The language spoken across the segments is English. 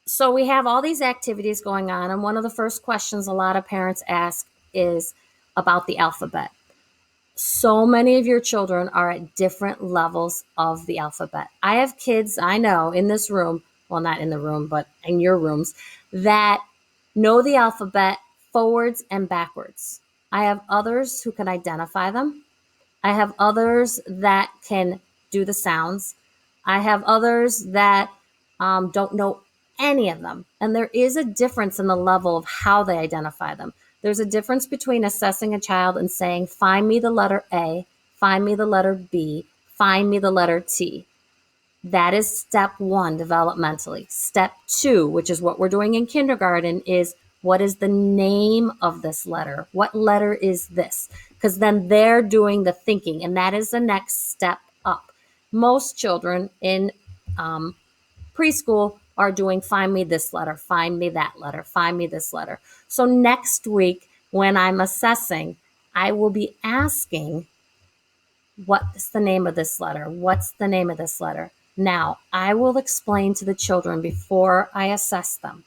So we have all these activities going on, and one of the first questions a lot of parents ask is about the alphabet. So many of your children are at different levels of the alphabet. I have kids I know in this room, well, not in the room, but in your rooms, that know the alphabet forwards and backwards. I have others who can identify them. I have others that can do the sounds. I have others that don't know any of them. And there is a difference in the level of how they identify them. There's a difference between assessing a child and saying, find me the letter A, find me the letter B, find me the letter T. That is step one developmentally. Step two, which is what we're doing in kindergarten, is what is the name of this letter? What letter is this? Because then they're doing the thinking, and that is the next step up. Most children in preschool are doing find me this letter, find me that letter, find me this letter. So next week, when I'm assessing, I will be asking, what's the name of this letter? What's the name of this letter? Now, I will explain to the children before I assess them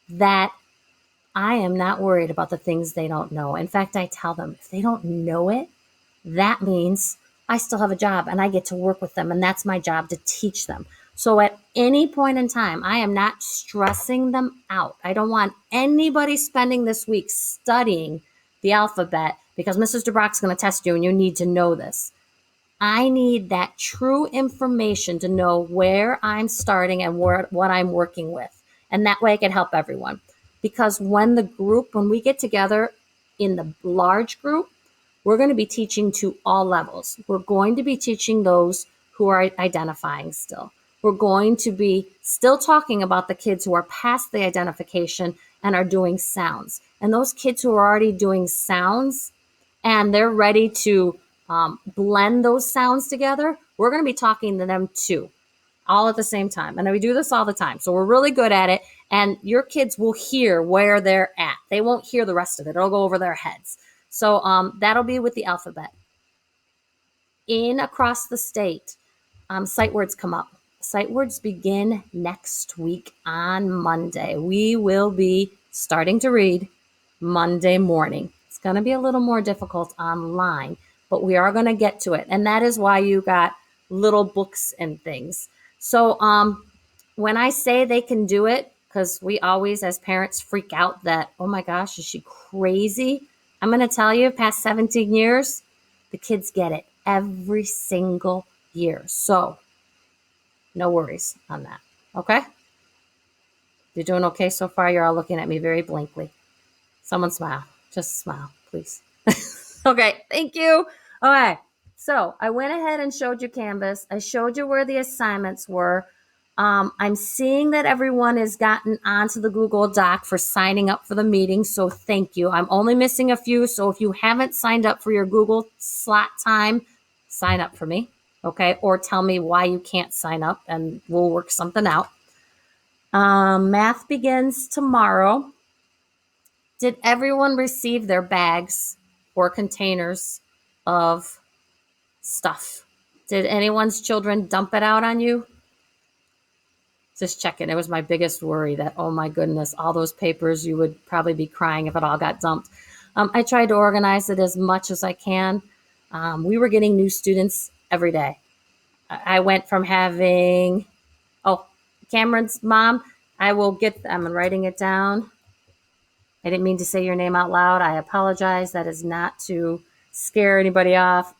that I am not worried about the things they don't know. In fact, I tell them if they don't know it, that means I still have a job and I get to work with them, and that's my job to teach them. So at any point in time, I am not stressing them out. I don't want anybody spending this week studying the alphabet because Mrs. DeBrock's going to test you and you need to know this. I need that true information to know where I'm starting and what I'm working with. And that way I can help everyone. Because when we get together in the large group, we're going to be teaching to all levels. We're going to be teaching those who are identifying still. We're going to be still talking about the kids who are past the identification and are doing sounds. And those kids who are already doing sounds and they're ready to blend those sounds together, we're going to be talking to them too, all at the same time. And we do this all the time. So we're really good at it. And your kids will hear where they're at. They won't hear the rest of it. It'll go over their heads. So that'll be with the alphabet. In across the state, sight words come up. Sight words begin next week on Monday. We will be starting to read Monday morning. It's going to be a little more difficult online, but we are going to get to it. And that is why you got little books and things. So when I say they can do it, because we always, as parents, freak out that, oh my gosh, is she crazy? I'm going to tell you, past 17 years, the kids get it every single year. So no worries on that. Okay? You're doing okay so far? You're all looking at me very blankly. Someone smile. Just smile, please. Okay, thank you. All right. So I went ahead and showed you Canvas. I showed you where the assignments were. I'm seeing that everyone has gotten onto the Google Doc for signing up for the meeting, so thank you. I'm only missing a few, so if you haven't signed up for your Google slot time, sign up for me, okay? Or tell me why you can't sign up, and we'll work something out. Math begins tomorrow. Did everyone receive their bags or containers of stuff? Did anyone's children dump it out on you? Just checking. It was my biggest worry that, oh my goodness, all those papers, you would probably be crying if it all got dumped. I tried to organize it as much as I can. We were getting new students every day. I went from having, Cameron's mom, I'm writing it down. I didn't mean to say your name out loud. I apologize. That is not to scare anybody off.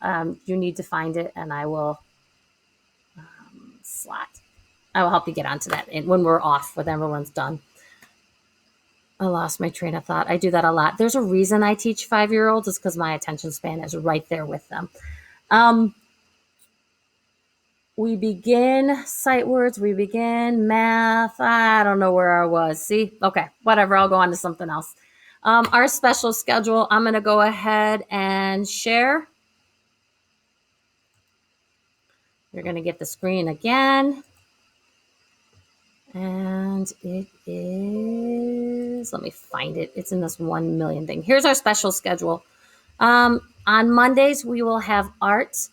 You need to find it, and I will slot. I will help you get onto that when we're off, when everyone's done. I lost my train of thought. I do that a lot. There's a reason I teach 5-year-olds is because my attention span is right there with them. We begin sight words. We begin math. I don't know where I was. See? Okay, whatever. I'll go on to something else. Our special schedule, I'm going to go ahead and share. You're going to get the screen again. And it is, let me find it. It's in this 1 million thing. Here's our special schedule. On Mondays, we will have art.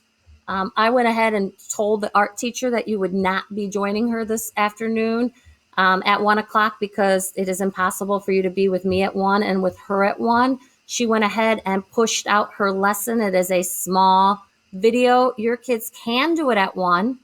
I went ahead and told the art teacher that you would not be joining her this afternoon. at 1 o'clock, because it is impossible for you to be with me at 1 and with her at 1. She went ahead and pushed out her lesson. It is a small video. Your kids can do it at 1.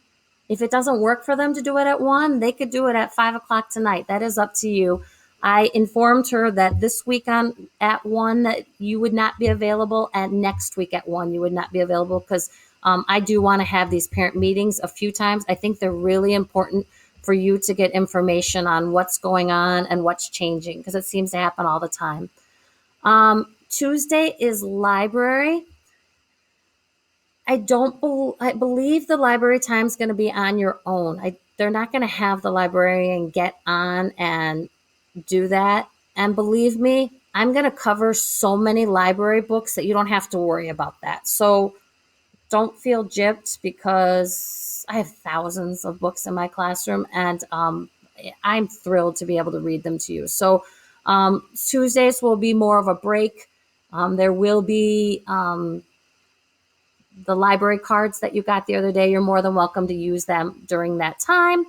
If it doesn't work for them to do it at 1, they could do it at 5 o'clock tonight. That is up to you. I informed her that this week at 1 that you would not be available, and next week at 1 you would not be available, because I do want to have these parent meetings a few times. I think they're really important for you to get information on what's going on and what's changing, because it seems to happen all the time. Tuesday is library. I believe the library time is going to be on your own. They're not going to have the librarian get on and do that. And believe me, I'm going to cover so many library books that you don't have to worry about that. So don't feel gypped, because I have thousands of books in my classroom, and I'm thrilled to be able to read them to you. So Tuesdays will be more of a break. There will be the library cards that you got the other day. You're more than welcome to use them during that time.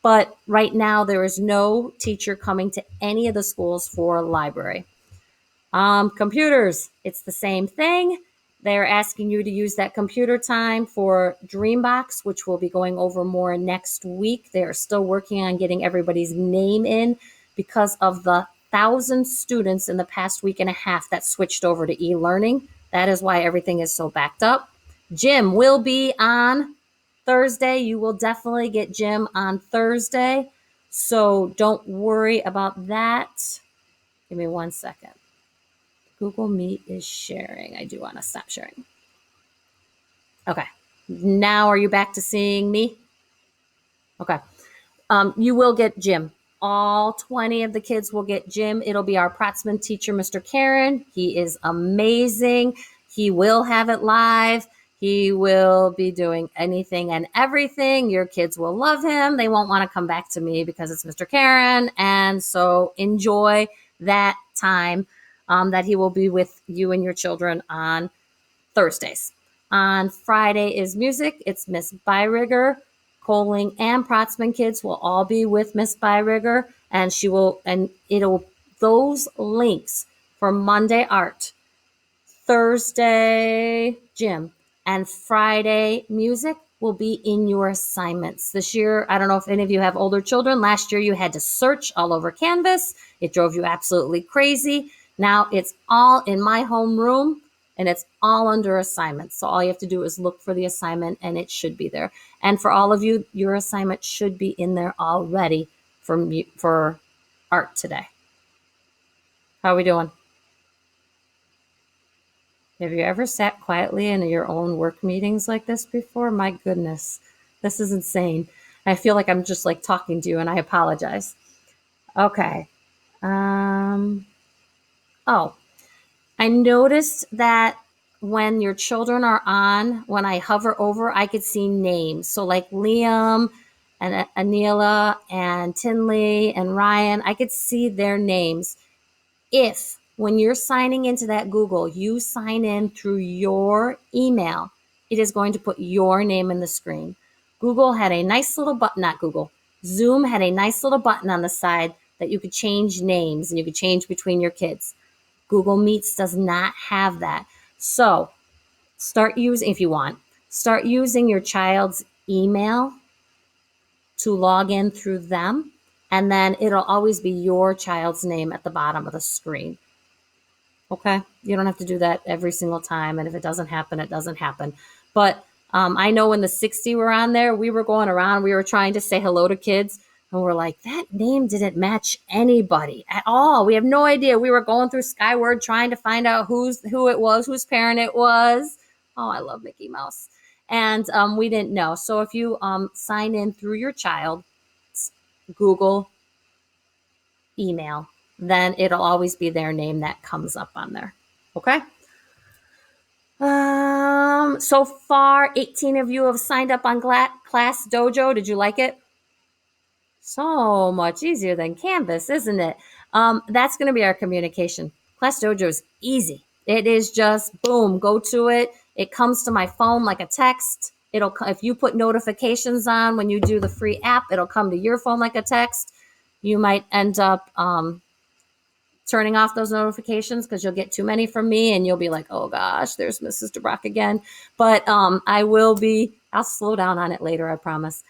But right now, there is no teacher coming to any of the schools for library. Computers, it's the same thing. They're asking you to use that computer time for Dreambox, which we'll be going over more next week. They're still working on getting everybody's name in, because of the 1,000 students in the past week and a half that switched over to e-learning. That is why everything is so backed up. Gym will be on Thursday. You will definitely get gym on Thursday. So don't worry about that. Give me 1 second. Google Meet is sharing. I do want to stop sharing. Okay. Now are you back to seeing me? Okay. You will get gym. All 20 of the kids will get gym. It'll be our Protzman teacher, Mr. Karen. He is amazing. He will have it live. He will be doing anything and everything. Your kids will love him. They won't want to come back to me because it's Mr. Karen. And so enjoy that time that he will be with you and your children on Thursdays. On Friday is music. It's Miss Byrigger. Coling and Protzman kids will all be with Miss Byrigger, and those links for Monday art, Thursday gym, and Friday music will be in your assignments. This year, I don't know if any of you have older children. Last year, you had to search all over Canvas. It drove you absolutely crazy. Now it's all in my homeroom, and it's all under assignments. So all you have to do is look for the assignment, and it should be there. And for all of you, your assignment should be in there already for art today. How are we doing? Have you ever sat quietly in your own work meetings like this before? My goodness, this is insane. I feel like I'm just like talking to you, and I apologize. Okay. I noticed that when your children are on, when I hover over, I could see names. So like Liam and Anila and Tinley and Ryan, I could see their names. If when you're signing into that Google, you sign in through your email, it is going to put your name in the screen. Google had a nice little button, not Google, Zoom had a nice little button on the side that you could change names, and you could change between your kids. Google Meets does not have that. So start using your child's email to log in through them, and then it'll always be your child's name at the bottom of the screen. Okay? You don't have to do that every single time, and if it doesn't happen, it doesn't happen. But I know when the 60 were on there, we were going around, we were trying to say hello to kids, and we're like, that name didn't match anybody at all. We have no idea. We were going through Skyward trying to find out who it was, whose parent it was. Oh, I love Mickey Mouse. And we didn't know. So if you sign in through your child's Google email, then it'll always be their name that comes up on there. Okay? So far, 18 of you have signed up on Class Dojo. Did you like it? So much easier than Canvas, isn't it? That's going to be our communication. Class Dojo is easy. It is just boom, go to it. It comes to my phone like a text. If you put notifications on when you do the free app, it'll come to your phone like a text. You might end up turning off those notifications because you'll get too many from me and you'll be like, oh gosh, there's Mrs. DeBrock again. But I'll slow down on it later, I promise.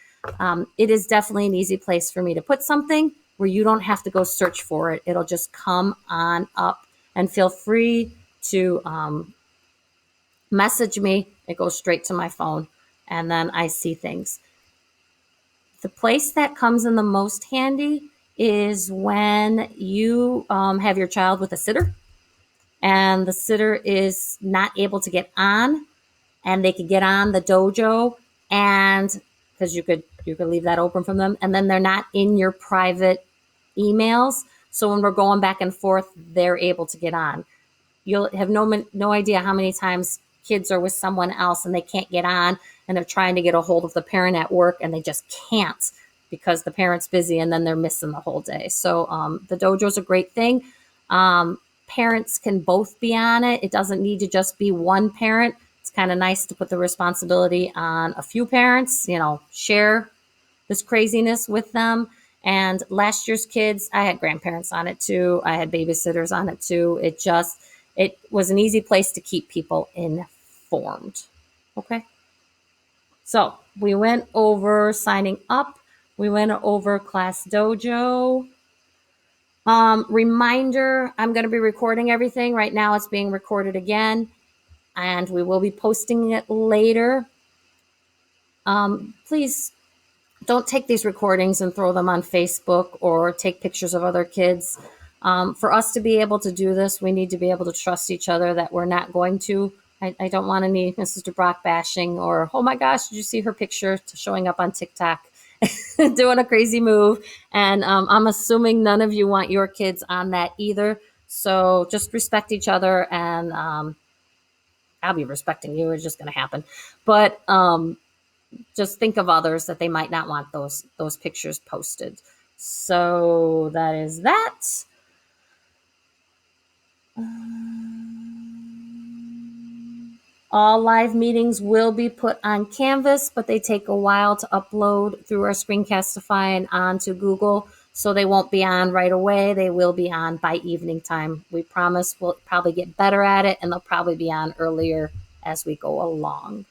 It is definitely an easy place for me to put something where you don't have to go search for it. It'll just come on up, and feel free to message me. It goes straight to my phone, and then I see things. The place that comes in the most handy is when you have your child with a sitter and the sitter is not able to get on, and they could get on the dojo, and because you could leave that open from them, and then they're not in your private emails. So when we're going back and forth, they're able to get on. You'll have no idea how many times kids are with someone else and they can't get on, and they're trying to get a hold of the parent at work and they just can't because the parent's busy, and then they're missing the whole day. So the dojo is a great thing. Parents can both be on it. It doesn't need to just be one parent. It's kind of nice to put the responsibility on a few parents, share this craziness with them. And last year's kids, I had grandparents on it too. I had babysitters on it too. It was an easy place to keep people informed. Okay. So we went over signing up. We went over Class Dojo. Reminder, I'm going to be recording everything. Right now it's being recorded again, and we will be posting it later. Please don't take these recordings and throw them on Facebook or take pictures of other kids. For us to be able to do this, we need to be able to trust each other that we're not going to. I don't want any Mrs. DeBrock bashing or, oh my gosh, did you see her picture showing up on TikTok doing a crazy move? And I'm assuming none of you want your kids on that either. So just respect each other, and I'll be respecting you. It's just going to happen. But just think of others that they might not want those pictures posted. So that is that. All live meetings will be put on Canvas, but they take a while to upload through our Screencastify and onto Google. So they won't be on right away. They will be on by evening time. We promise we'll probably get better at it, and they'll probably be on earlier as we go along.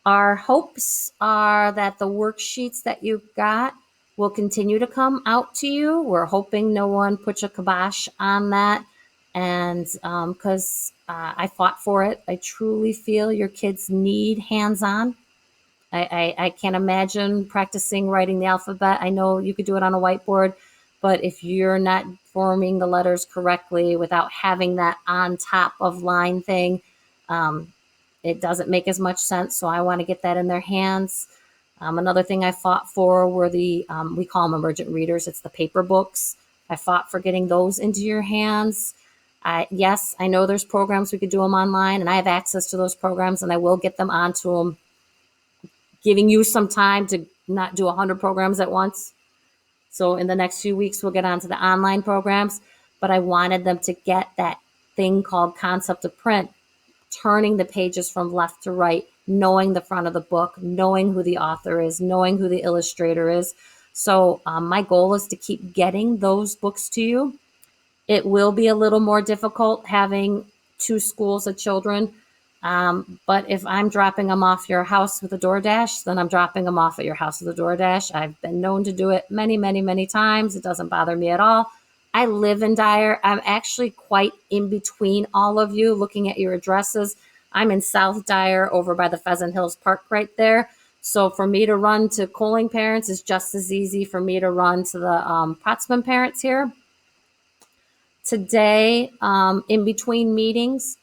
Our hopes are that the worksheets that you've got will continue to come out to you. We're hoping no one puts a kibosh on that. And because I fought for it, I truly feel your kids need hands-on. I can't imagine practicing writing the alphabet. I know you could do it on a whiteboard, but if you're not forming the letters correctly without having that on top of line thing, it doesn't make as much sense. So I want to get that in their hands. Another thing I fought for were we call them emergent readers. It's the paper books. I fought for getting those into your hands. Yes, I know there's programs we could do them online, and I have access to those programs, and I will get them onto them, giving you some time to not do 100 programs at once. So in the next few weeks, we'll get onto the online programs, but I wanted them to get that thing called Concept of Print, turning the pages from left to right, knowing the front of the book, knowing who the author is, knowing who the illustrator is. So my goal is to keep getting those books to you. It will be a little more difficult having two schools of children. But if I'm dropping them off your house with a DoorDash, then I'm dropping them off at your house with a DoorDash. I've been known to do it many, many, many times. It doesn't bother me at all. I live in Dyer. I'm actually quite in between all of you looking at your addresses. I'm in South Dyer over by the Pheasant Hills Park right there. So for me to run to Coling parents is just as easy for me to run to the Potsman parents here. Today, in between meetings,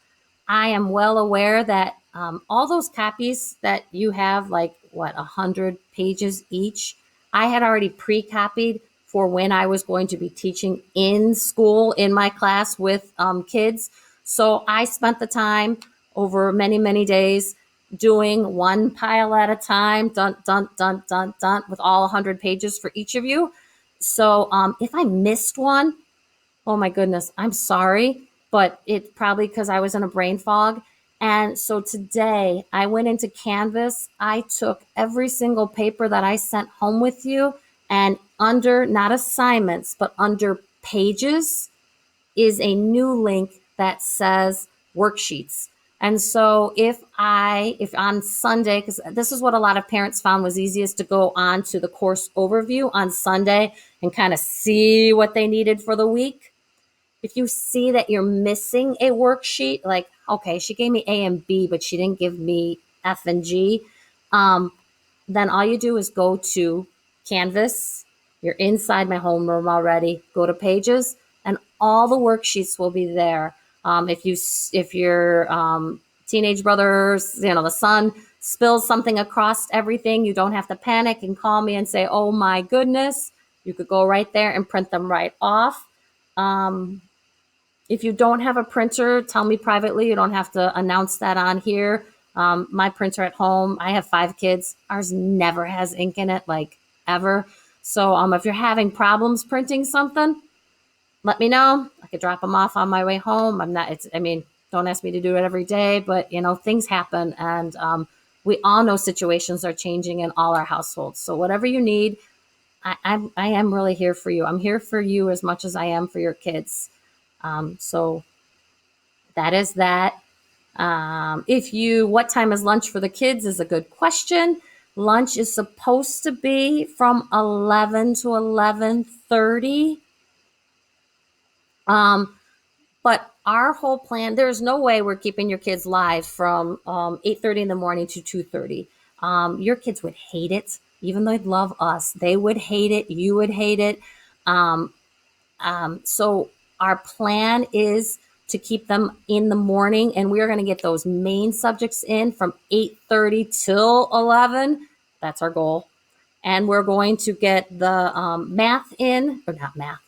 I am well aware that all those copies that you have, like 100 pages each, I had already pre-copied for when I was going to be teaching in school in my class with kids. So I spent the time over many, many days doing one pile at a time, dun, dun, dun, dun, dun, with all 100 pages for each of you. So if I missed one, oh my goodness, I'm sorry, but it's probably because I was in a brain fog. And so today I went into Canvas. I took every single paper that I sent home with you and under, not assignments, but under pages is a new link that says worksheets. And so if on Sunday, because this is what a lot of parents found was easiest, to go on to the course overview on Sunday and kind of see what they needed for the week. If you see that you're missing a worksheet, like, okay, she gave me A and B, but she didn't give me F and G, then all you do is go to Canvas. You're inside my homeroom already. Go to Pages, and all the worksheets will be there. If your teenage brother's, the son spills something across everything, you don't have to panic and call me and say, "Oh my goodness." You could go right there and print them right off. If you don't have a printer, tell me privately. You don't have to announce that on here. My printer at home, I have 5 kids. Ours never has ink in it, like ever. So if you're having problems printing something, let me know. I could drop them off on my way home. Don't ask me to do it every day, but things happen, and we all know situations are changing in all our households. So whatever you need, I am really here for you. I'm here for you as much as I am for your kids. So that is that. What time is lunch for the kids is a good question. Lunch is supposed to be from 11 to 11:30. But our whole plan, there's no way we're keeping your kids live from 8:30 in the morning to 2:30. Your kids would hate it, even though they'd love us. They would hate it. You would hate it. So our plan is to keep them in the morning, and we are going to get those main subjects in from 8:30 till 11. That's our goal. And we're going to get the math in, or not math,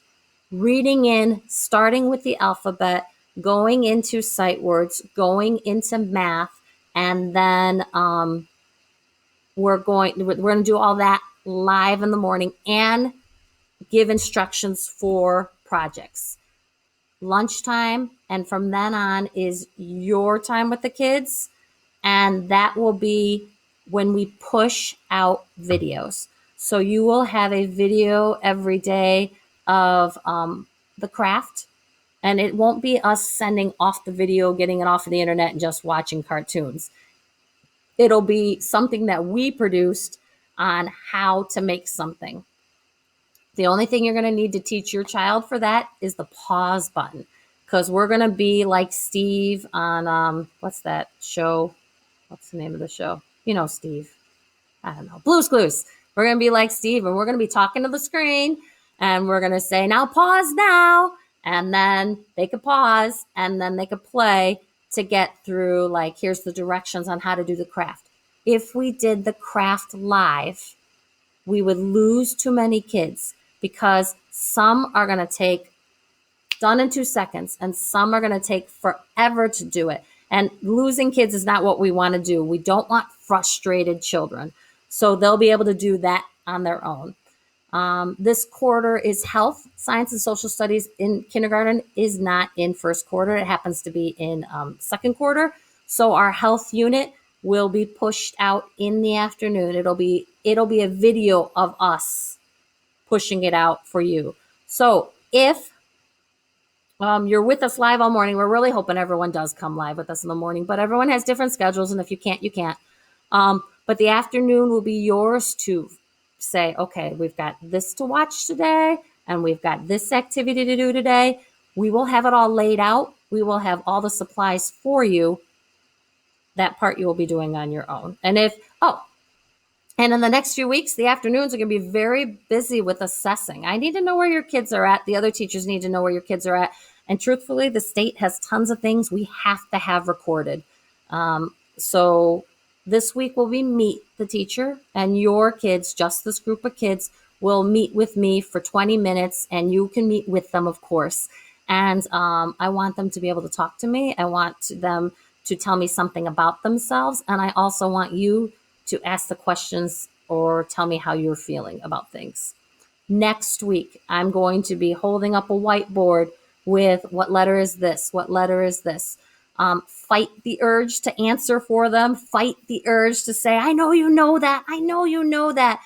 reading in, starting with the alphabet, going into sight words, going into math, and then we're going to do all that live in the morning and give instructions for projects. Lunchtime, and from then on is your time with the kids, and that will be when we push out videos. So you will have a video every day of the craft, and it won't be us sending off the video, getting it off of the internet, and just watching cartoons. It'll be something that we produced on how to make something. The only thing you're going to need to teach your child for that is the pause button, because we're going to be like Steve on what's that show? What's the name of the show? Steve. I don't know. Blue's Clues. We're going to be like Steve, and we're going to be talking to the screen, and we're going to say, "Now pause now." And then they could pause, and then they could play to get through, like, here's the directions on how to do the craft. If we did the craft live, we would lose too many kids, because some are going to take done in 2 seconds, and some are going to take forever to do it. And losing kids is not what we want to do. We don't want frustrated children. So they'll be able to do that on their own. This quarter is health, science, and social studies in kindergarten is not in first quarter. It happens to be in second quarter. So our health unit will be pushed out in the afternoon. It'll be a video of us pushing it out for you. So if you're with us live all morning, we're really hoping everyone does come live with us in the morning, but everyone has different schedules, and if you can't, you can't. But the afternoon will be yours to say, okay, we've got this to watch today, and we've got this activity to do today. We will have it all laid out. We will have all the supplies for you. That part you will be doing on your own. And in the next few weeks, the afternoons are going to be very busy with assessing. I need to know where your kids are at. The other teachers need to know where your kids are at. And truthfully, the state has tons of things we have to have recorded. So this week will be meet the teacher, and your kids, just this group of kids, will meet with me for 20 minutes, and you can meet with them, of course. And I want them to be able to talk to me. I want them to tell me something about themselves. And I also want you to ask the questions or tell me how you're feeling about things. Next week, I'm going to be holding up a whiteboard with what letter is this? What letter is this? Fight the urge to answer for them. Fight the urge to say, I know you know that. I know you know that.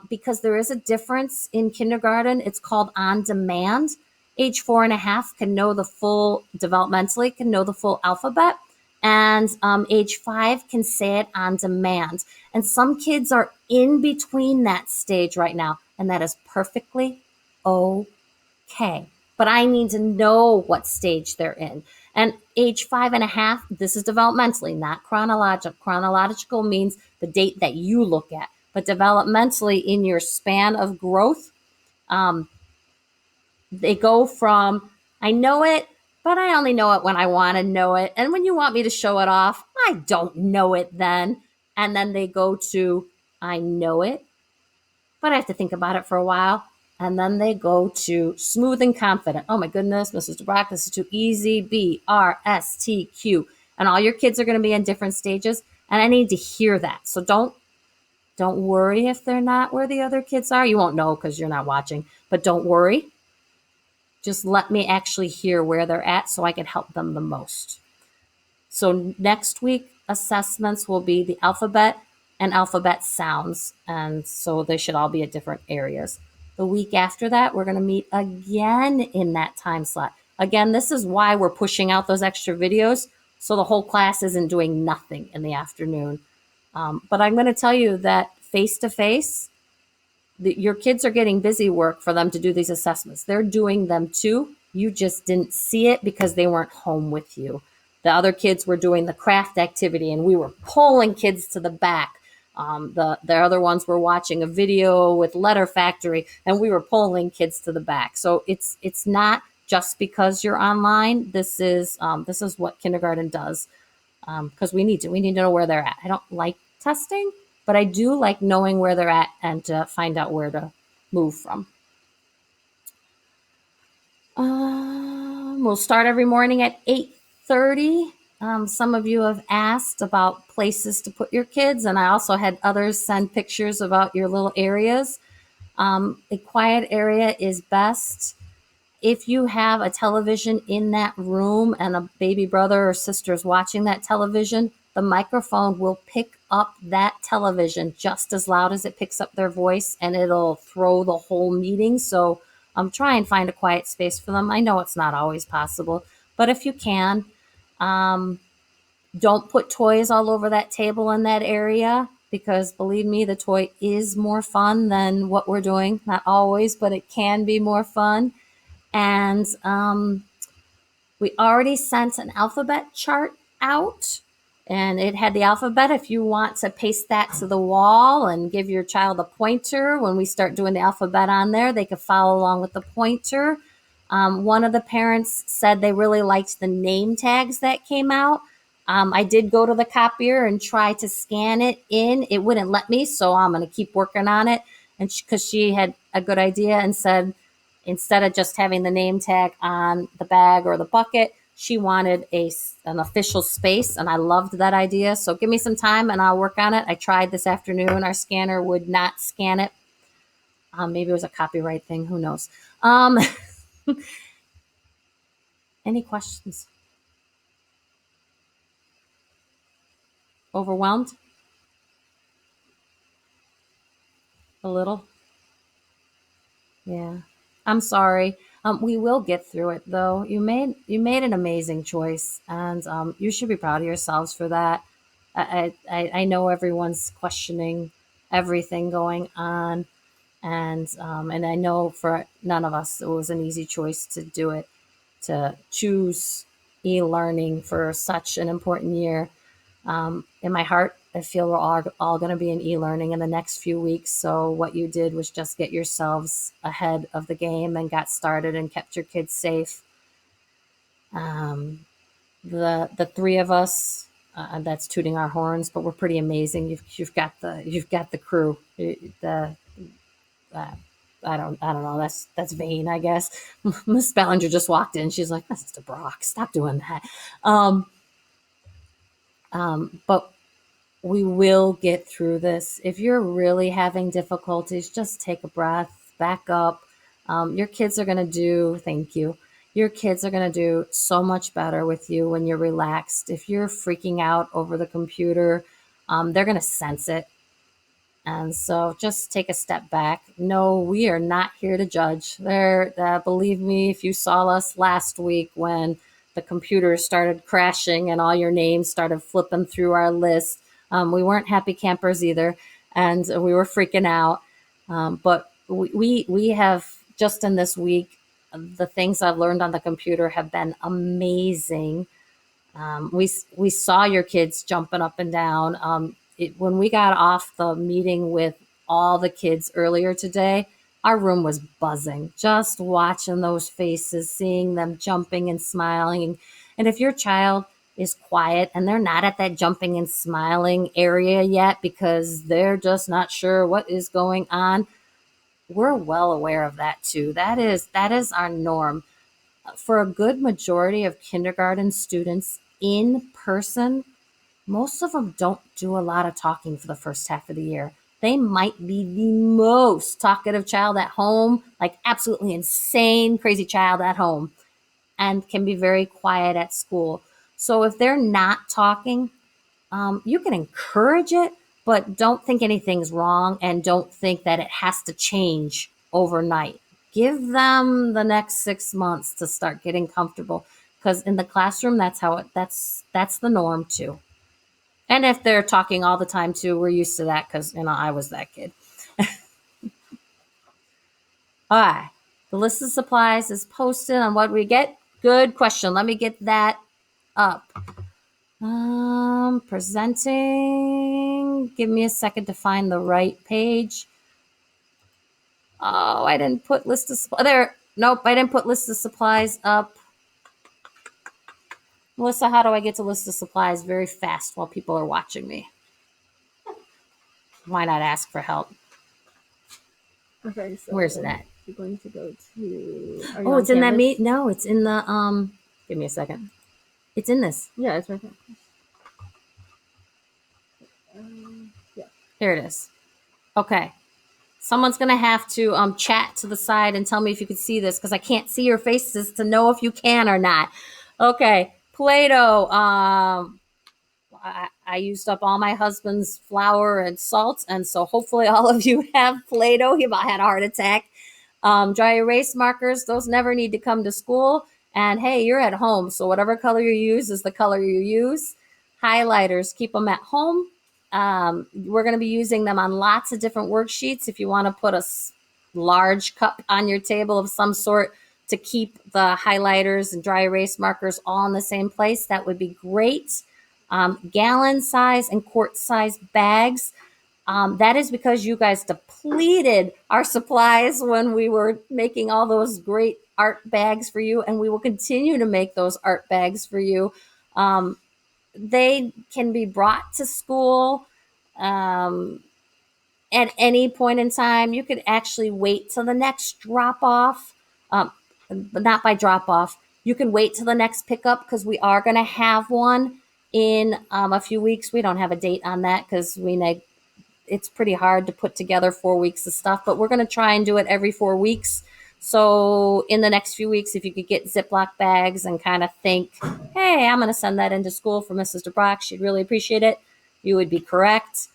because there is a difference in kindergarten. It's called on demand. Age 4.5 can know the full, developmentally, can know the full alphabet. And age 5 can say it on demand. And some kids are in between that stage right now. And that is perfectly okay. But I need to know what stage they're in. And age 5.5, this is developmentally, not chronological. Chronological means the date that you look at. But developmentally, in your span of growth, they go from, I know it, but I only know it when I want to know it. And when you want me to show it off, I don't know it then. And then they go to, I know it, but I have to think about it for a while. And then they go to smooth and confident. Oh my goodness, Mrs. DeBrock, this is too easy. BRSTQ. And all your kids are going to be in different stages. And I need to hear that. So don't worry if they're not where the other kids are. You won't know because you're not watching. But don't worry. Just let me actually hear where they're at so I can help them the most. So next week, assessments will be the alphabet and alphabet sounds. And so they should all be at different areas. The week after that, we're going to meet again in that time slot. Again, this is why we're pushing out those extra videos, so the whole class isn't doing nothing in the afternoon. But I'm going to tell you that face-to-face, your kids are getting busy work for them to do these assessments. They're doing them too. You just didn't see it because they weren't home with you. The other kids were doing the craft activity, and we were pulling kids to the back. The other ones were watching a video with Letter Factory, and we were pulling kids to the back. So it's not just because you're online. This is what kindergarten does, because we need to know where they're at. I don't like testing, but I do like knowing where they're at and to find out where to move from. We'll start every morning at 8:30. Some of you have asked about places to put your kids, and I also had others send pictures about your little areas. A quiet area is best. If you have a television in that room and a baby brother or sister is watching that television, the microphone will pick up that television just as loud as it picks up their voice, and it'll throw the whole meeting. So try and find a quiet space for them. I know it's not always possible, but if you can, don't put toys all over that table in that area, because believe me, the toy is more fun than what we're doing. Not always, but it can be more fun. And we already sent an alphabet chart out, and it had the alphabet. If you want to paste that to the wall and give your child a pointer when we start doing the alphabet on there, they could follow along with the pointer. One of the parents said they really liked the name tags that came out. I did go to the copier and try to scan it in. It wouldn't let me, so I'm going to keep working on it. And because she had a good idea and said, instead of just having the name tag on the bag or the bucket, she wanted an official space, and I loved that idea. So give me some time and I'll work on it. I tried this afternoon. Our scanner would not scan it. Maybe it was a copyright thing. Who knows? Any questions? Overwhelmed? A little? Yeah. I'm sorry. We will get through it, though. You made an amazing choice, and you should be proud of yourselves for that. I know everyone's questioning everything going on, and I know for none of us it was an easy choice to do it, to choose e-learning for such an important year. In my heart, I feel we're all going to be in e-learning in the next few weeks. So what you did was just get yourselves ahead of the game and got started and kept your kids safe. The three of us, that's tooting our horns, but we're pretty amazing. You've got the crew. I don't know. That's vain, I guess. Miss Bellinger just walked in. She's like, "Mr. Brock, stop doing that." But we will get through this. If you're really having difficulties, just take a breath, back up. Your kids are going to do, thank you. Your kids are going to do so much better with you when you're relaxed. If you're freaking out over the computer, they're going to sense it. And so just take a step back. No, we are not here to judge. Believe me, if you saw us last week when the computer started crashing and all your names started flipping through our list, we weren't happy campers either, and we were freaking out. But we have just in this week, the things I've learned on the computer have been amazing. We saw your kids jumping up and down. When we got off the meeting with all the kids earlier today, our room was buzzing. Just watching those faces, seeing them jumping and smiling. And if your child is quiet and they're not at that jumping and smiling area yet because they're just not sure what is going on, we're well aware of that too. That is our norm for a good majority of kindergarten students in person. Most of them don't do a lot of talking for the first half of the year. They might be the most talkative child at home, like absolutely insane, crazy child at home, and can be very quiet at school. So if they're not talking, you can encourage it, but don't think anything's wrong and don't think that it has to change overnight. Give them the next 6 months to start getting comfortable, because in the classroom, that's the norm too. And if they're talking all the time too, we're used to that because I was that kid. All right, the list of supplies is posted on what we get. Good question. Let me get that up. Presenting. Give me a second to find the right page. Oh, I didn't put list of supplies there. Nope, I didn't put list of supplies up. Melissa, how do I get to list of supplies very fast while people are watching me? Why not ask for help? Okay, so where's that? You're going to go to. Oh, it's in that meet. No, it's in the Give me a second. It's in this. Yeah, it's right there. Yeah. Here it is. Okay. Someone's gonna have to chat to the side and tell me if you can see this, because I can't see your faces to know if you can or not. Okay, Play-Doh. I used up all my husband's flour and salt, and so hopefully all of you have Play-Doh. He about had a heart attack. Dry erase markers, those never need to come to school. And hey, you're at home, so whatever color you use is the color you use. Highlighters, keep them at home. We're going to be using them on lots of different worksheets. If you want to put a large cup on your table of some sort to keep the highlighters and dry erase markers all in the same place, that would be great. Gallon size and quart size bags. That is because you guys depleted our supplies when we were making all those great art bags for you, and we will continue to make those art bags for you. They can be brought to school at any point in time. You could actually wait till the next drop off, but not by drop off. You can wait till the next pickup, because we are going to have one in a few weeks. We don't have a date on that because it's pretty hard to put together 4 weeks of stuff, but we're going to try and do it every 4 weeks. So in the next few weeks, if you could get Ziploc bags and kind of think, hey, I'm going to send that into school for Mrs. DeBrock, she'd really appreciate it, you would be correct.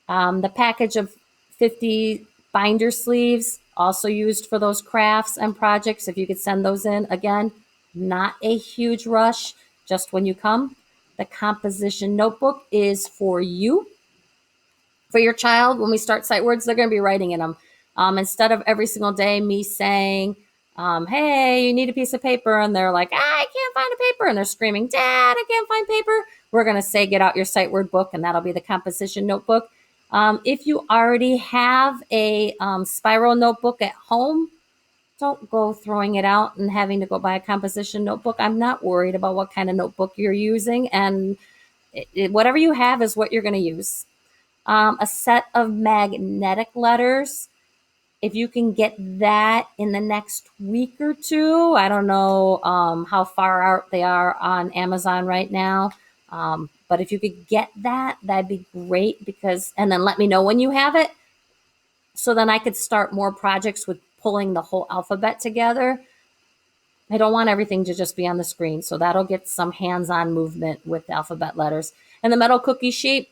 The package of 50 binder sleeves, also used for those crafts and projects. If you could send those in, again, not a huge rush, just when you come. The composition notebook is for you. For your child, when we start sight words, they're going to be writing in them. Instead of every single day me saying, hey, you need a piece of paper, and they're like, I can't find a paper, and they're screaming, Dad, I can't find paper. We're going to say, get out your sight word book, and that'll be the composition notebook. If you already have a spiral notebook at home, don't go throwing it out and having to go buy a composition notebook. I'm not worried about what kind of notebook you're using, and whatever you have is what you're going to use. A set of magnetic letters. If you can get that in the next week or two, I don't know how far out they are on Amazon right now. But if you could get that, that'd be great, and then let me know when you have it, so then I could start more projects with pulling the whole alphabet together. I don't want everything to just be on the screen, so that'll get some hands-on movement with the alphabet letters. And the metal cookie sheet,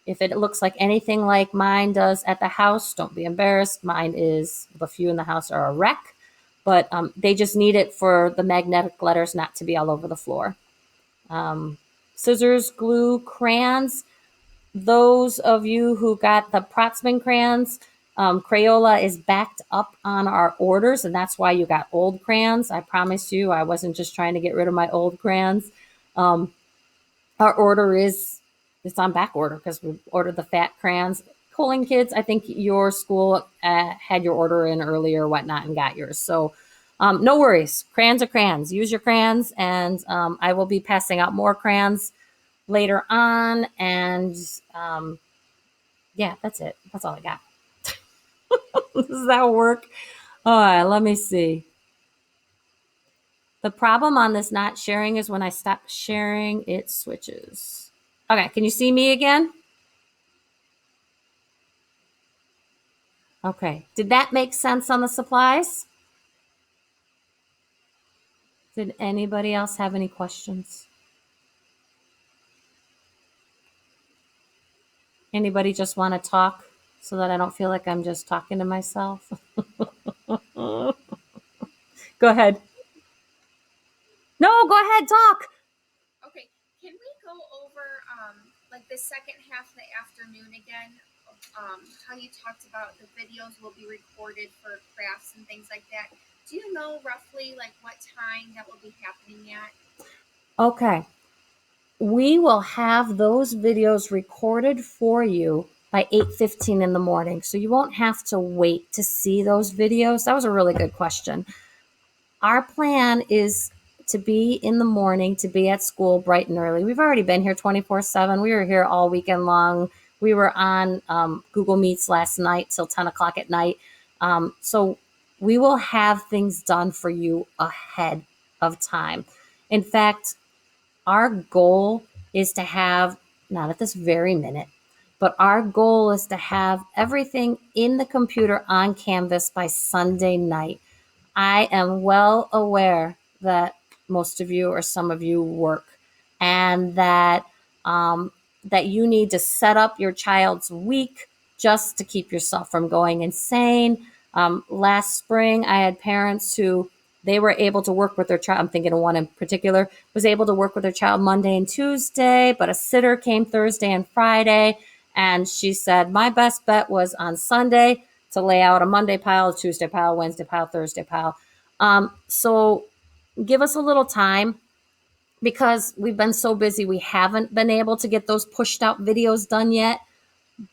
If it looks like anything like mine does at the house, don't be embarrassed. Mine is, the few in the house are a wreck, but they just need it for the magnetic letters not to be all over the floor. Scissors, glue, crayons. Those of you who got the Protzman crayons, Crayola is backed up on our orders, and that's why you got old crayons. I promise you, I wasn't just trying to get rid of my old crayons. Our order is, it's on back order because we ordered the fat crayons. Colin kids, I think your school had your order in earlier or whatnot and got yours. So no worries. Crayons are crayons. Use your crayons, and I will be passing out more crayons later on. And yeah, that's it. That's all I got. Does that work? All right, let me see. The problem on this not sharing is when I stop sharing, it switches. Okay, can you see me again? Okay, did that make sense on the supplies? Did anybody else have any questions? Anybody just want to talk so that I don't feel like I'm just talking to myself? Go ahead. No, go ahead, talk. Okay, can we go over like the second half of the afternoon again? How you talked about the videos will be recorded for crafts and things like that. Do you know roughly like what time that will be happening at? Okay. We will have those videos recorded for you by 8:15 in the morning. So you won't have to wait to see those videos. That was a really good question. Our plan is to be in the morning, to be at school bright and early. We've already been here 24/7. We were here all weekend long. We were on Google Meets last night till 10 o'clock at night. So we will have things done for you ahead of time. In fact, our goal is to have, not at this very minute, but our goal is to have everything in the computer on Canvas by Sunday night. I am well aware that most of you or some of you work, and that that you need to set up your child's week just to keep yourself from going insane. Last spring, I had parents who they were able to work with their child. I'm thinking of one in particular, was able to work with their child Monday and Tuesday, but a sitter came Thursday and Friday. And she said, my best bet was on Sunday to lay out a Monday pile, Tuesday pile, Wednesday pile, Thursday pile. So give us a little time because we've been so busy. We haven't been able to get those pushed out videos done yet.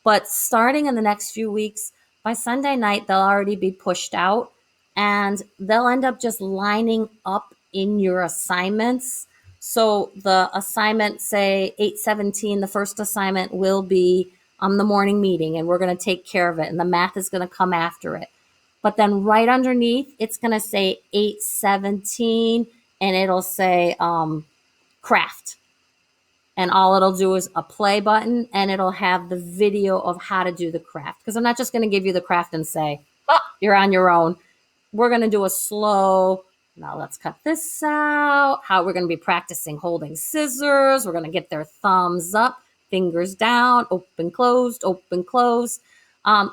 But starting in the next few weeks, by Sunday night, they'll already be pushed out and they'll end up just lining up in your assignments. So the assignment, say 8:17, the first assignment will be the morning meeting, and we're going to take care of it, and the math is going to come after it. But then right underneath, it's going to say 8:17, and it'll say craft. And all it'll do is a play button, and it'll have the video of how to do the craft. Because I'm not just going to give you the craft and say, oh, you're on your own. We're going to do a slow, now let's cut this out. How we're going to be practicing holding scissors. We're going to get their thumbs up, fingers down, open, closed, open, closed.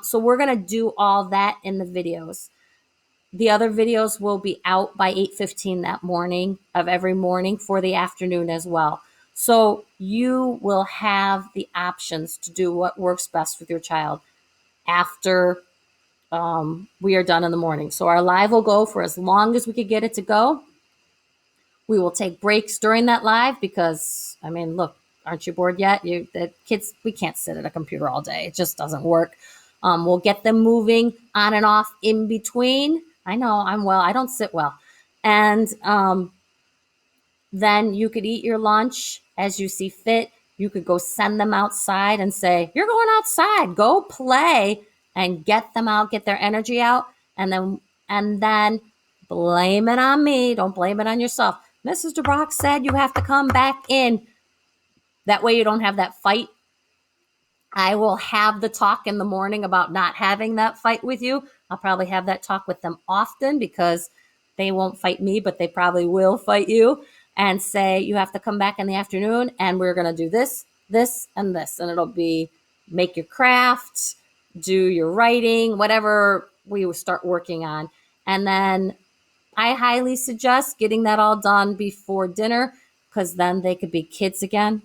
So we're going to do all that in the videos. The other videos will be out by 8:15 that morning of every morning for the afternoon as well. So you will have the options to do what works best with your child after we are done in the morning. So our live will go for as long as we could get it to go. We will take breaks during that live because, I mean, look, aren't you bored yet? The kids, we can't sit at a computer all day. It just doesn't work. We'll get them moving on and off in between. I know I don't sit well. And then you could eat your lunch as you see fit. You could go send them outside and say, you're going outside, go play, and get them out, get their energy out. And then blame it on me. Don't blame it on yourself. Mrs. DeBrock said you have to come back in. That way you don't have that fight. I will have the talk in the morning about not having that fight with you. I'll probably have that talk with them often because they won't fight me, but they probably will fight you, and say, you have to come back in the afternoon and we're going to do this, this, and this. And it'll be make your crafts, do your writing, whatever we will start working on. And then I highly suggest getting that all done before dinner, because then they could be kids again.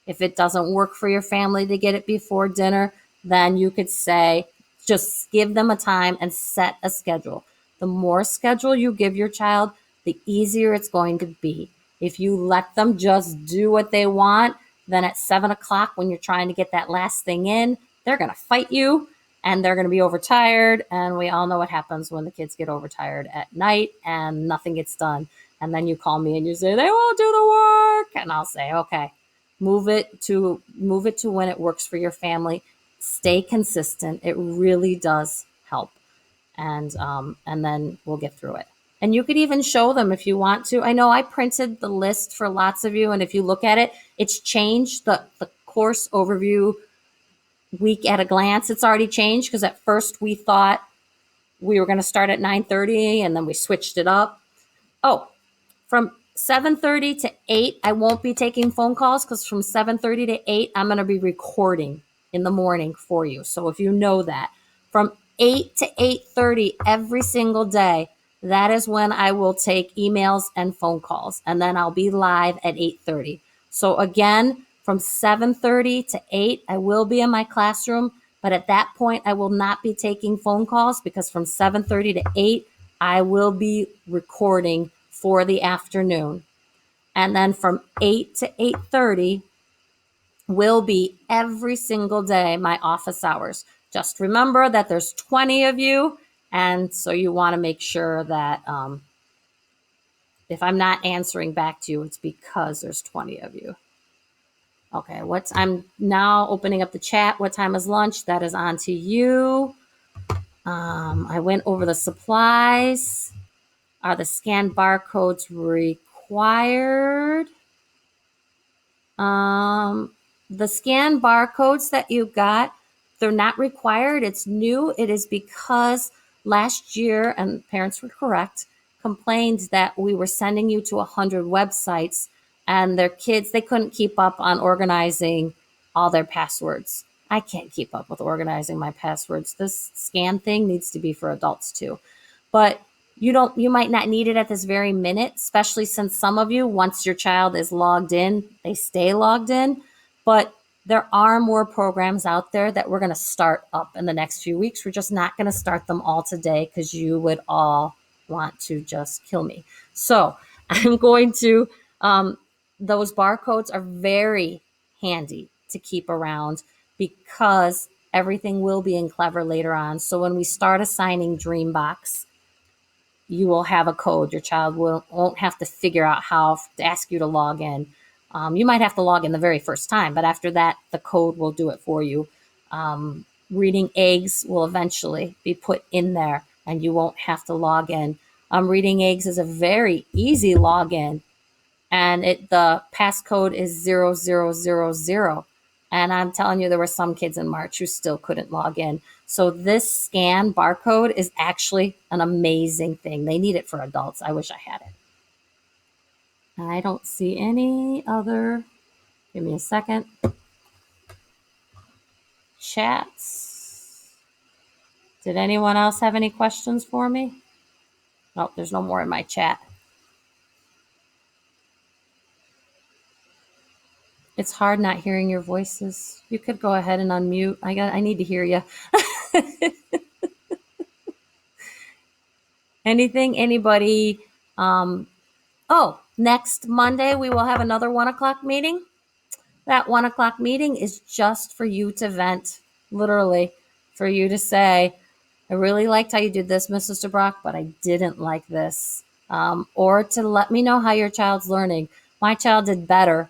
If it doesn't work for your family to get it before dinner, then you could say, just give them a time and set a schedule. The more schedule you give your child, the easier it's going to be. If you let them just do what they want, then at 7 o'clock, when you're trying to get that last thing in, they're going to fight you and they're going to be overtired. And we all know what happens when the kids get overtired at night and nothing gets done. And then you call me and you say, they won't do the work. And I'll say, okay, move it to when it works for your family. Stay consistent. It really does help. And then we'll get through it. And you could even show them if you want to. I know I printed the list for lots of you, and if you look at it, it's changed. The course overview week at a glance, it's already changed, because at first we thought we were going to start at 9:30 and then we switched it up. Oh, from 7:30 to 8, I won't be taking phone calls, because from 7:30 to 8, I'm going to be recording in the morning for you. So if you know that, from 8 to 8:30 every single day, that is when I will take emails and phone calls. And then I'll be live at 8:30. So again, from 7:30 to 8, I will be in my classroom. But at that point, I will not be taking phone calls, because from 7:30 to 8, I will be recording for the afternoon. And then from 8 to 8:30 will be every single day my office hours. Just remember that there's 20 of you, and so you want to make sure that if I'm not answering back to you, it's because there's 20 of you. Okay, I'm now opening up the chat. What time is lunch? That is on to you. I went over the supplies. Are the scanned barcodes required? The scanned barcodes that you got, they're not required. It's new. It is because last year, and parents were correct, complained that we were sending you to 100 websites, and their kids, they couldn't keep up on organizing all their passwords. I can't keep up with organizing my passwords. This scan thing needs to be for adults too. But you might not need it at this very minute, especially since some of you, once your child is logged in, they stay logged in. But there are more programs out there that we're going to start up in the next few weeks. We're just not going to start them all today, because you would all want to just kill me. So I'm going to, those barcodes are very handy to keep around, because everything will be in Clever later on. So when we start assigning Dreambox, you will have a code. Your child won't have to figure out how to ask you to log in. You might have to log in the very first time, but after that, the code will do it for you. Reading eggs will eventually be put in there, and you won't have to log in. Reading eggs is a very easy login, and the passcode is 0000. And I'm telling you, there were some kids in March who still couldn't log in. So this scan barcode is actually an amazing thing. They need it for adults. I wish I had it. I don't see any other. Give me a second. Chats. Did anyone else have any questions for me? Nope, there's no more in my chat. It's hard not hearing your voices. You could go ahead and unmute. I need to hear you. Anything? Anybody? Next Monday we will have another 1 o'clock meeting. That 1 o'clock meeting is just for you to vent, literally, for you to say, I really liked how you did this, Mrs. DeBrock, but I didn't like this. Or to let me know how your child's learning. My child did better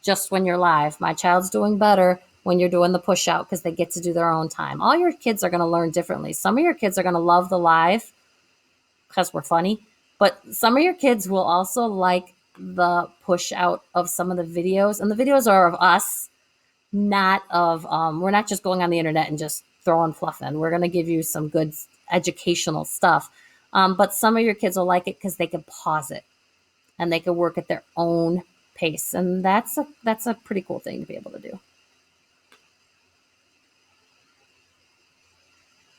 just when you're live. My child's doing better when you're doing the push out, because they get to do their own time. All your kids are going to learn differently. Some of your kids are going to love the live because we're funny, but some of your kids will also like the push out of some of the videos. And the videos are of us, not of, we're not just going on the internet and just throwing fluff in. We're going to give you some good educational stuff. But some of your kids will like it because they can pause it and they can work at their own pace. And that's a pretty cool thing to be able to do.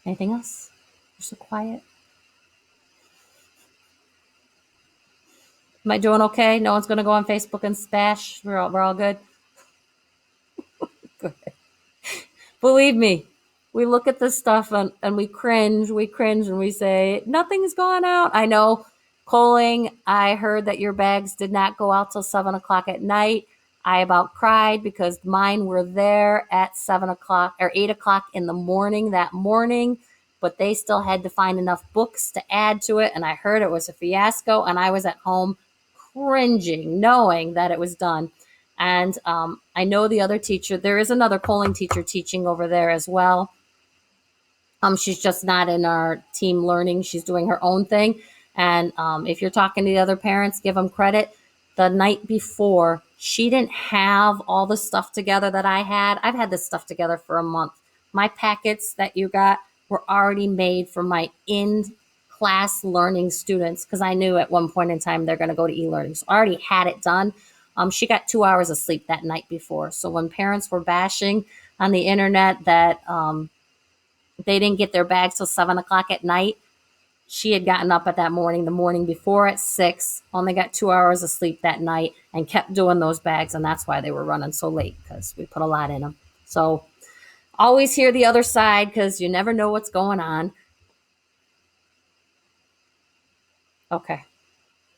Anything else? You're so quiet. Am I doing okay? No one's gonna go on Facebook and bash. We're all good. Good. Believe me, we look at this stuff and we cringe, and we say, nothing's gone out. I know, Coling, I heard that your bags did not go out till 7 o'clock at night. I about cried because mine were there at 7 o'clock or 8 o'clock in the morning that morning, but they still had to find enough books to add to it. And I heard it was a fiasco, and I was at home cringing, knowing that it was done. And I know the other teacher, there is another Coling teacher teaching over there as well. She's just not in our team learning. She's doing her own thing. And if you're talking to the other parents, give them credit. The night before, she didn't have all the stuff together that I had. I've had this stuff together for a month. My packets that you got were already made for my in-class learning students because I knew at one point in time they're going to go to e-learning. So I already had it done. She got 2 hours of sleep that night before. So when parents were bashing on the internet that they didn't get their bags till 7 o'clock at night, she had gotten up at that morning, the morning before at 6, only got 2 hours of sleep that night, and kept doing those bags. And that's why they were running so late, because we put a lot in them. So always hear the other side, because you never know what's going on. Okay,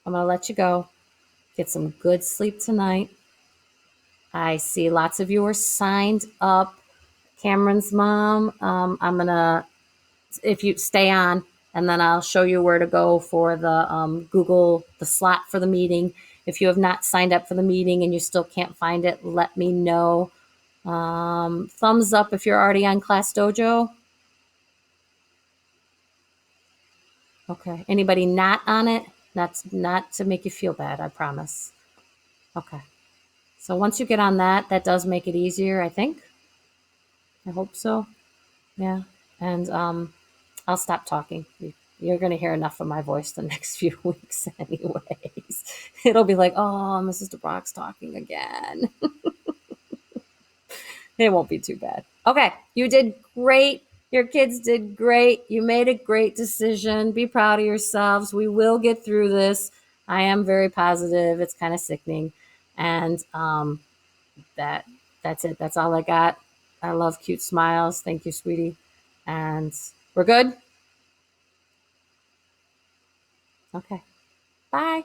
I'm going to let you go. Get some good sleep tonight. I see lots of you are signed up. Cameron's mom, I'm going to, if you stay on, and then I'll show you where to go for the Google, the slot for the meeting. If you have not signed up for the meeting and you still can't find it, let me know. Thumbs up if you're already on Class Dojo. Okay. Anybody not on it? That's not to make you feel bad, I promise. Okay. So once you get on that, that does make it easier, I think. I hope so. Yeah. And I'll stop talking. You're going to hear enough of my voice the next few weeks anyways. It'll be like, oh, Mrs. DeBrock's talking again. It won't be too bad. Okay, you did great. Your kids did great. You made a great decision. Be proud of yourselves. We will get through this. I am very positive. It's kind of sickening. And that's it. That's all I got. I love cute smiles. Thank you, sweetie. And we're good? Okay. Bye.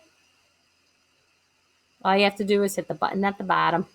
All you have to do is hit the button at the bottom.